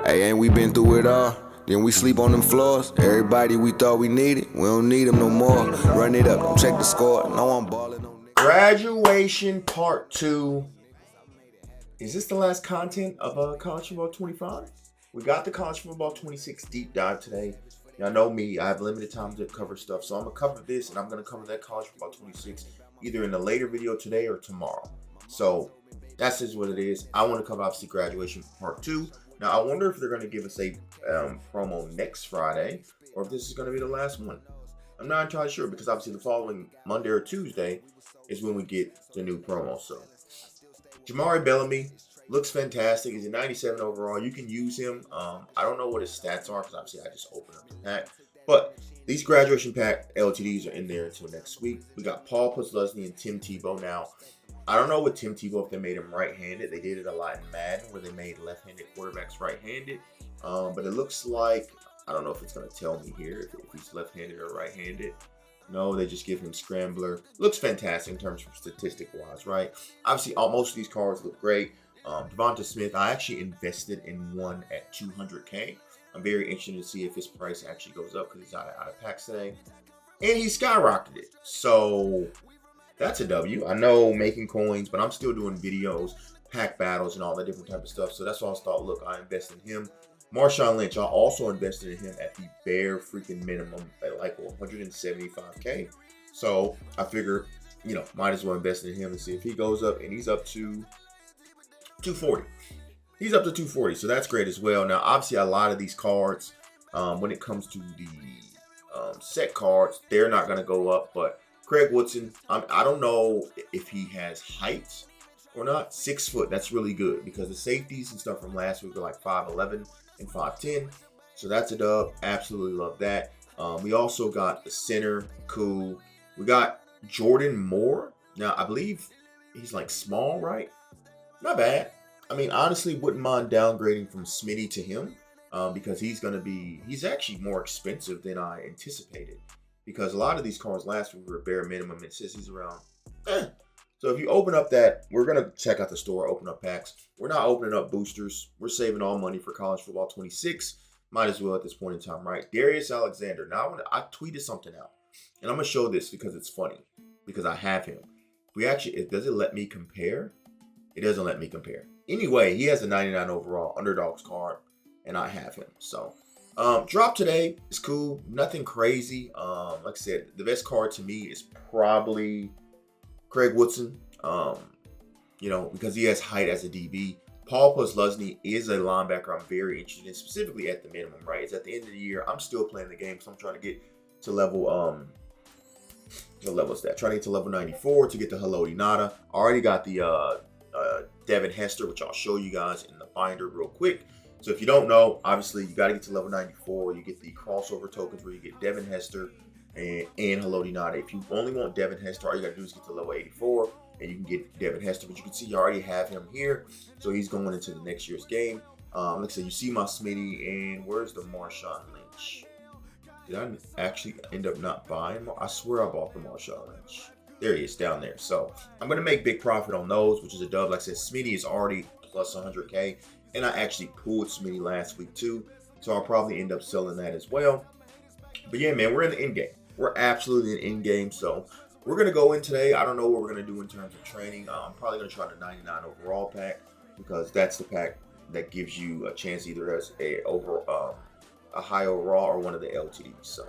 Hey, ain't we been through it all? Then we sleep on them floors. Everybody we thought we needed, we don't need them no more. Run it up, don't check the score. No, I'm balling on niggas. Graduation part 2. Is this the last content of College Football 25? We got the College Football 26 deep dive today. Y'all know me, I have limited time to cover stuff, so I'm going to cover this and I'm going to cover that College Football 26 either in a later video today or tomorrow. So that's just what it is. I want to cover obviously graduation part 2. Now I wonder if they're going to give us a promo next Friday or if this is going to be the last one. I'm not entirely sure because obviously the following Monday or Tuesday is when we get the new promo. So Jamari Bellamy looks fantastic. He's a 97 overall. You can use him. I don't know what his stats are because obviously I just opened up the pack. But these graduation pack LTDs are in there until next week. We got Paul Posluszny and Tim Tebow now. I don't know with Tim Tebow if they made him right-handed. They did it a lot in Madden where they made left-handed quarterbacks right-handed. But it looks like, I don't know if it's going to tell me here if he's left-handed or right-handed. No, they just give him scrambler. Looks fantastic in terms of statistic-wise, right? Obviously, most of these cards look great. Devonta Smith, I actually invested in one at $200K. I'm very interested to see if his price actually goes up because he's out of packs today. And he skyrocketed it. So that's a W. I know making coins, but I'm still doing videos, pack battles, and all that different type of stuff. So that's why I thought, look, I invest in him. Marshawn Lynch, I also invested in him at the bare freaking minimum at like 175K. So I figure, might as well invest in him and see if he goes up. And he's up to 240. He's up to 240. So that's great as well. Now, obviously, a lot of these cards, when it comes to the set cards, they're not going to go up, but Craig Woodson, I don't know if he has height or not. 6 foot, that's really good because the safeties and stuff from last week were like 5'11" and 5'10". So that's a dub. Absolutely love that. We also got the center, cool. We got Jordan Moore. Now, I believe he's like small, right? Not bad. I mean, honestly, wouldn't mind downgrading from Smitty to him because he's actually more expensive than I anticipated. Because a lot of these cards last week were bare minimum. It says he's around. So if you open up that, we're going to check out the store, open up packs. We're not opening up boosters. We're saving all money for College Football 26. Might as well at this point in time, right? Darius Alexander. Now, I tweeted something out. And I'm going to show this because it's funny. Because I have him. Does it let me compare? It doesn't let me compare. Anyway, he has a 99 overall underdogs card. And I have him. So drop today is cool. Nothing crazy. Like I said, the best card to me is probably Craig Woodson. Because he has height as a DB. Paul Posluszny is a linebacker I'm very interested in, specifically at the minimum, right? It's at the end of the year. I'm still playing the game, so I'm trying to get to level trying to get to level 94 to get to Haloti Ngata. I already got the Devin Hester, which I'll show you guys in the binder real quick. So if you don't know, obviously you got to get to level 94. You get the crossover tokens where you get Devin Hester and Haloti Ngata. If you only want Devin Hester, all you got to do is get to level 84 and you can get Devin Hester. But you can see you already have him here. So he's going into the next year's game. Like I said, you see my Smitty, and where's the Marshawn Lynch? Did I actually end up not buying? I swear I bought the Marshawn Lynch. There he is down there. So I'm going to make big profit on those, which is a dub. Like I said, Smitty is already plus 100K. And I actually pulled Smitty last week too. So I'll probably end up selling that as well. But yeah, man, we're in the end game. We're absolutely in the end game. So we're going to go in today. I don't know what we're going to do in terms of training. I'm probably going to try the 99 overall pack because that's the pack that gives you a chance either as a high overall or one of the LTDs. So,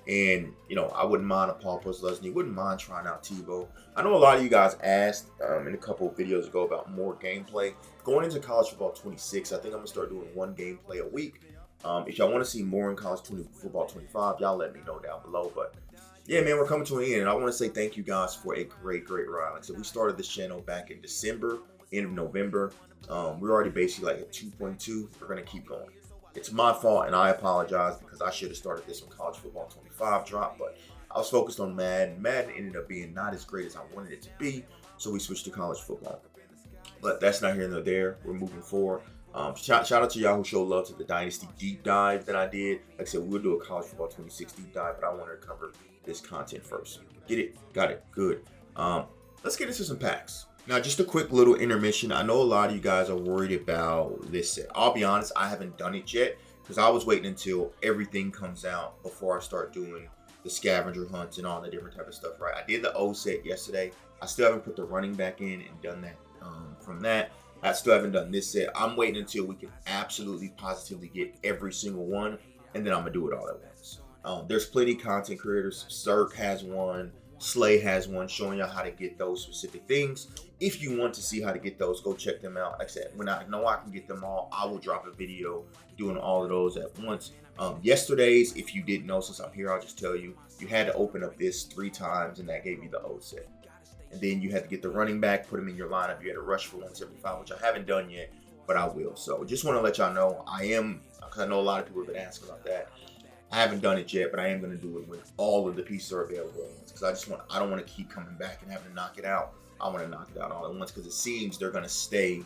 and I wouldn't mind a Paul Posluszny. Wouldn't mind trying out Tebow. I know a lot of you guys asked in a couple of videos ago about more gameplay. Going into College Football 26, I think I'm going to start doing one gameplay a week. If y'all want to see more in College Football 25, y'all let me know down below. But yeah, man, we're coming to an end. And I want to say thank you guys for a great ride. Like I said, we started this channel back in December, end of November. We're already basically like at 2.2. We're going to keep going. It's my fault, and I apologize because I should have started this when College Football 25 dropped. But I was focused on Madden. Madden ended up being not as great as I wanted it to be. So we switched to college football. But that's not here nor there. We're moving forward. Shout out to y'all who showed love to the Dynasty deep dive that I did. Like I said, we'll do a College Football 26 deep dive, but I wanted to cover this content first. Get it? Got it. Good. Let's get into some packs. Now, just a quick little intermission. I know a lot of you guys are worried about this set. I'll be honest, I haven't done it yet because I was waiting until everything comes out before I start doing the scavenger hunts and all the different type of stuff, right? I did the O set yesterday. I still haven't put the running back in and done that. From that, I still haven't done this set. I'm waiting until we can absolutely positively get every single one, and then I'm gonna do it all at once. There's plenty of content creators. Cirque has one. Slay has one showing y'all how to get those specific things. If you want to see how to get those, go check them out. Like I said, when I know I can get them all, I will drop a video doing all of those at once. Yesterday's, if you didn't know, since I'm here, I'll just tell you, you had to open up this 3 times, and that gave you the O set. And then you had to get the running back, put them in your lineup. You had to rush for 175, which I haven't done yet, but I will. So just want to let y'all know, because I know a lot of people have been asking about that. I haven't done it yet, but I am going to do it when all of the pieces are available at once. Because I don't want to keep coming back and having to knock it out. I want to knock it out all at once because it seems they're going to stay,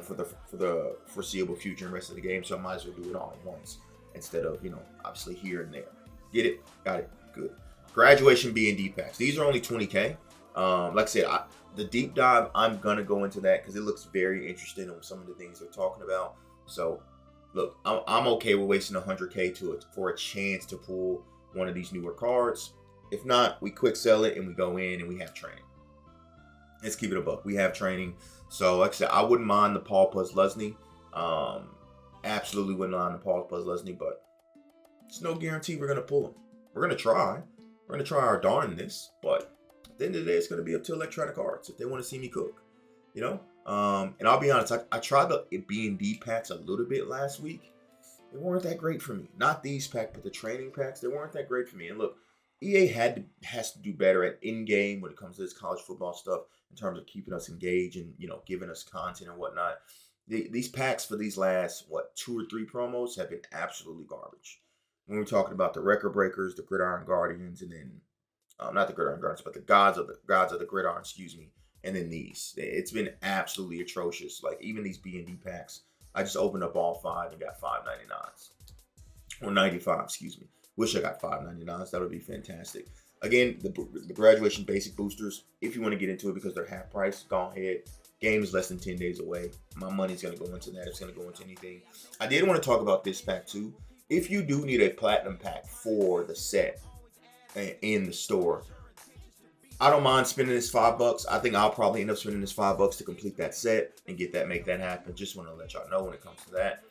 for the foreseeable future and rest of the game. So I might as well do it all at once instead of, obviously here and there. Get it? Got it? Good. Graduation B&D packs. These are only 20K. Like I said, the deep dive, I'm going to go into that because it looks very interesting on some of the things they're talking about. So look, I'm okay with wasting 100K for a chance to pull one of these newer cards. If not, we quick sell it and we go in and we have training. Let's keep it a buck. We have training. So like I said, I wouldn't mind the Paul Puzzlesny. Absolutely wouldn't mind the Paul Puzzlesny, but it's no guarantee we're going to pull him. We're going to try. We're going to try our darndest, but at the end of the day, it's going to be up to Electronic Arts if they want to see me cook, And I'll be honest, I tried the B&D packs a little bit last week. They weren't that great for me. Not these packs, but the training packs, they weren't that great for me. And look, EA has to do better at in-game when it comes to this college football stuff in terms of keeping us engaged and, giving us content and whatnot. These packs for these last, 2 or 3 promos have been absolutely garbage. When we're talking about the Record Breakers, the Gridiron Guardians, and then, not the Gridiron Guardians, but the Gods of the Gridiron, and then these. It's been absolutely atrocious. Like, even these B&D packs, I just opened up all 5 and got 5.99s. Or 95, excuse me. Wish I got 5.99s. That would be fantastic. Again, the graduation basic boosters, if you want to get into it because they're half price, go ahead. Game is less than 10 days away. My money's going to go into that. It's going to go into anything. I did want to talk about this pack too. If you do need a platinum pack for the set in the store, I don't mind spending this $5. I think I'll probably end up spending this $5 to complete that set and make that happen. Just want to let y'all know when it comes to that.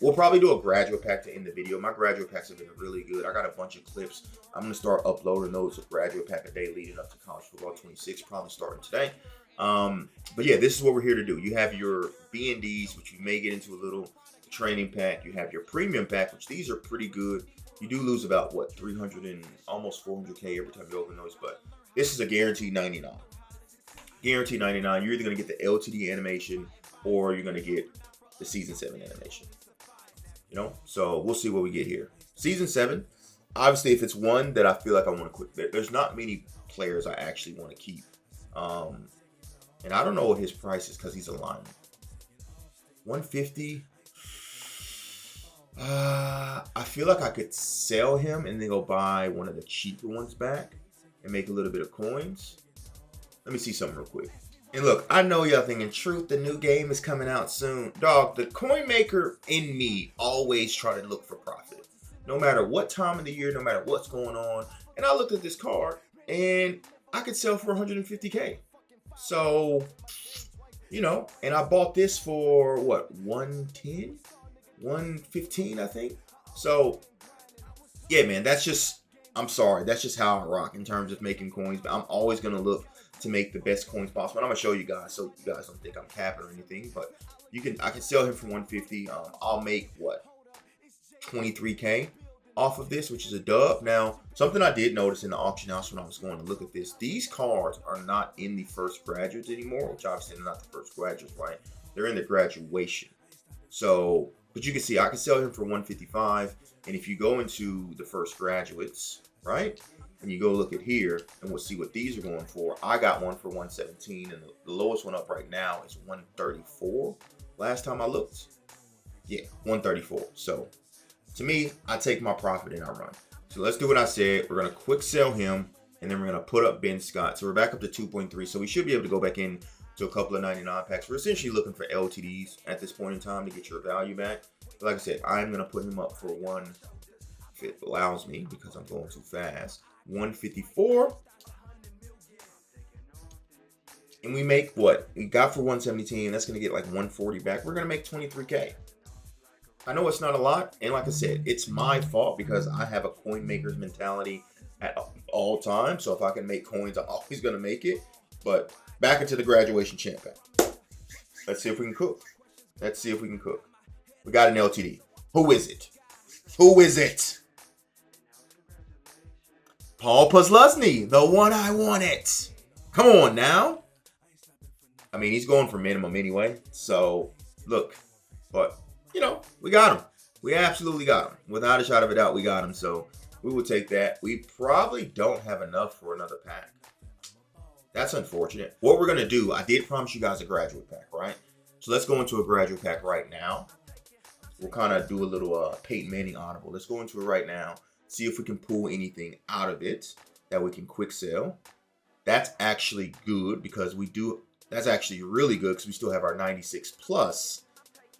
We'll probably do a graduate pack to end the video. My graduate packs have been really good. I got a bunch of clips. I'm going to start uploading those a graduate pack a day leading up to College Football 26, probably starting today. But yeah, this is what we're here to do. You have your B&Ds, which you may get into a little training pack. You have your premium pack, which these are pretty good. You do lose about 300 and almost 400K every time you open those, but this is a guaranteed 99. Guaranteed 99. You're either going to get the LTD animation or you're going to get the Season 7 animation. So we'll see what we get here. Season 7, obviously, if it's one that I feel like I want to quit, there's not many players I actually want to keep. And I don't know what his price is because he's a lineman. 150. I feel like I could sell him and then go buy one of the cheaper ones back and make a little bit of coins. Let me see something real quick. And look, I know y'all thinking, truth, the new game is coming out soon. Dog, the coin maker in me always try to look for profit. No matter what time of the year, no matter what's going on. And I looked at this card and I could sell for 150K. So, and I bought this for 110? 115, I think. So, yeah, man, I'm sorry. That's just how I rock in terms of making coins. But I'm always going to look to make the best coins possible. And I'm going to show you guys so you guys don't think I'm capping or anything. But I can sell him for 150. I'll make, 23K off of this, which is a dub. Now, something I did notice in the auction house when I was going to look at this, these cards are not in the first graduates anymore, which obviously they're not the first graduates, right? They're in the graduation. So, but you can see I can sell him for 155. And if you go into the first graduates, right? And you go look at here and we'll see what these are going for. I got one for 117 and the lowest one up right now is 134. Last time I looked. Yeah, 134. So to me, I take my profit and I run. So let's do what I said. We're going to quick sell him and then we're going to put up Ben Scott. So we're back up to 2.3. So we should be able to go back in to a couple of 99 packs. We're essentially looking for LTDs at this point in time to get your value back. But like I said, I'm going to put him up for one, if it allows me, because I'm going too fast, 154. And we make what? We got for 117. That's going to get like 140 back. We're going to make 23K. I know it's not a lot. And like I said, it's my fault because I have a coin maker's mentality at all times. So if I can make coins, I'm always going to make it. But back into the graduation champ pack. Let's see if we can cook. Let's see if we can cook. We got an LTD. Who is it? Who is it? Paul Posluszny, the one I wanted. Come on now. I mean, he's going for minimum anyway. So, look. But, you know, we got him. We absolutely got him. Without a shot of a doubt, we got him. So, we will take that. We probably don't have enough for another pack. That's unfortunate. What we're going to do, I did promise you guys a graduate pack, right? So, let's go into a graduate pack right now. We'll kind of do a little Peyton Manning audible. Let's go into it right now. See if we can pull anything out of it that we can quick sell. That's actually good because we do... That's actually really good because we still have our 96 plus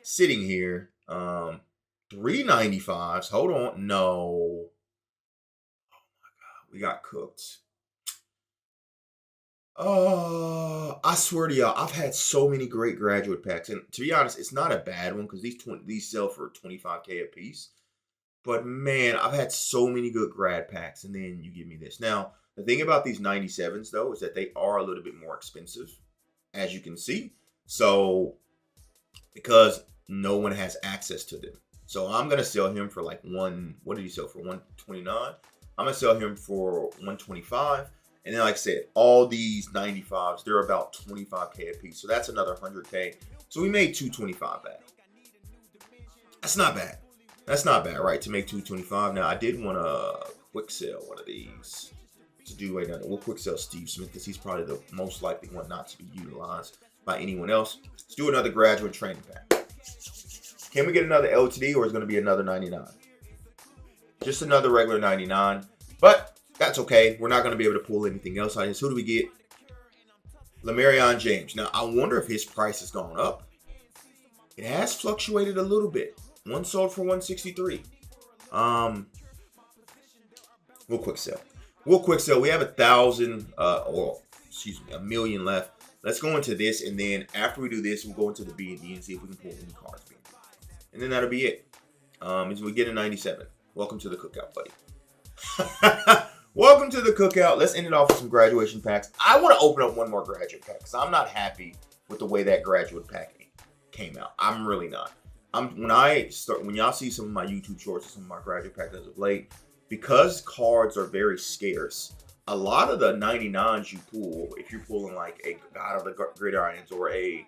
sitting here. 395s. Hold on. No. Oh my God. We got cooked. I swear to y'all, I've had so many great graduate packs. And to be honest, it's not a bad one because these sell for 25K a piece. But man, I've had so many good grad packs. And then you give me this. Now, the thing about these 97s though is that they are a little bit more expensive, as you can see. So, because no one has access to them. So I'm going to sell him for like what did he sell for? 129. I'm going to sell him for 125. And then like I said, all these 95s, they're about 25K a piece. So that's another 100K. So we made 225 back. That's not bad. That's not bad, right? To make 225. Now I did want to quick sell one of these. To do right now, we'll quick sell Steve Smith because he's probably the most likely one not to be utilized by anyone else. Let's do another graduate training pack. Can we get another LTD or is it going to be another 99? Just another regular 99, but that's okay. We're not going to be able to pull anything else out of this. Who do we get? Lamarion James. Now I wonder if his price has gone up. It has fluctuated a little bit. One sold for 163. We'll quick sell. We'll quick sell. We have 1 million left. Let's go into this, and then after we do this, we'll go into the B&D and see if we can pull any cards. And then that'll be it. We get a 97. Welcome to the cookout, buddy. Welcome to the cookout. Let's end it off with some graduation packs. I want to open up one more graduate pack because I'm not happy with the way that graduate pack came out. I'm really not. When y'all see some of my YouTube shorts or some of my graduate packs as of late, because cards are very scarce, a lot of the 99s you pull, if you're pulling like a God of the Gridirons or a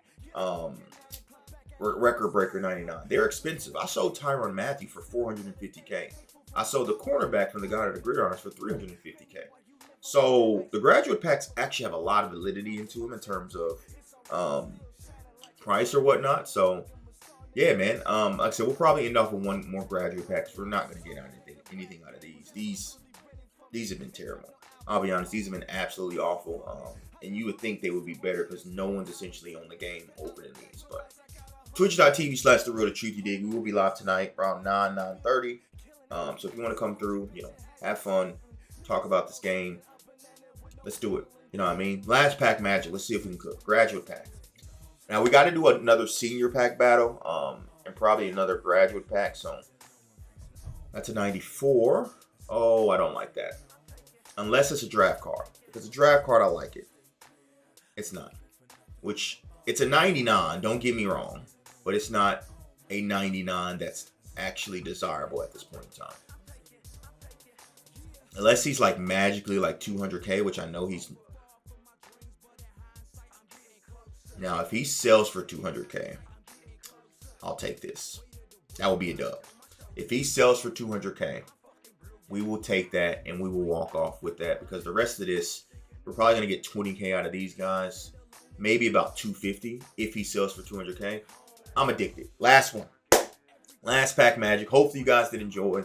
Record Breaker 99, they're expensive. I sold Tyrann Mathieu for 450K. I sold the cornerback from the God of the Gridirons for 350K. So the graduate packs actually have a lot of validity into them in terms of price or whatnot. So yeah, man. Like I said, we'll probably end off with one more graduate pack because we're not going to get anything out of these. These have been terrible. I'll be honest, these have been absolutely awful. And you would think they would be better because no one's essentially on the game opening these. But twitch.tv/therealdatruthyadig. We will be live tonight around 9:30. So if you want to come through, have fun, talk about this game, let's do it. You know what I mean? Last pack magic. Let's see if we can cook. Graduate pack. Now we got to do another senior pack battle, and probably another graduate pack. So that's a 94. Oh, I don't like that. Unless it's a draft card. If it's a draft card, I like it. It's not. Which, it's a 99, don't get me wrong. But it's not a 99 that's actually desirable at this point in time. Unless he's like magically like 200K, which I know he's... Now, if he sells for 200K, I'll take this. That will be a dub. If he sells for 200K, we will take that and we will walk off with that because the rest of this, we're probably going to get 20K out of these guys. Maybe about 250 if he sells for 200K. I'm addicted. Last one. Last pack magic. Hopefully you guys did enjoy.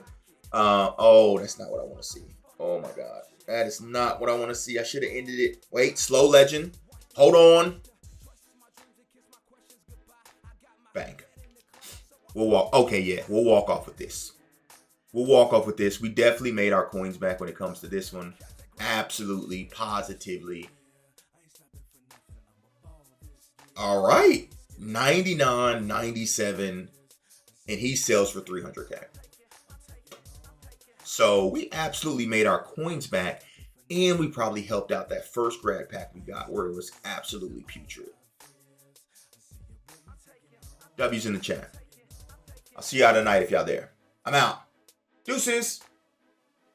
Oh, that's not what I want to see. Oh my God. That is not what I want to see. I should have ended it. Wait, slow legend. Hold on. Bang. We'll walk. Okay, yeah, we'll walk off with this. We'll walk off with this. We definitely made our coins back when it comes to this one. Absolutely, positively. All right. 99, 97, and he sells for 300K. So we absolutely made our coins back, and we probably helped out that first grad pack we got where it was absolutely putrid. W's in the chat. I'll see y'all tonight if y'all there. I'm out. Deuces.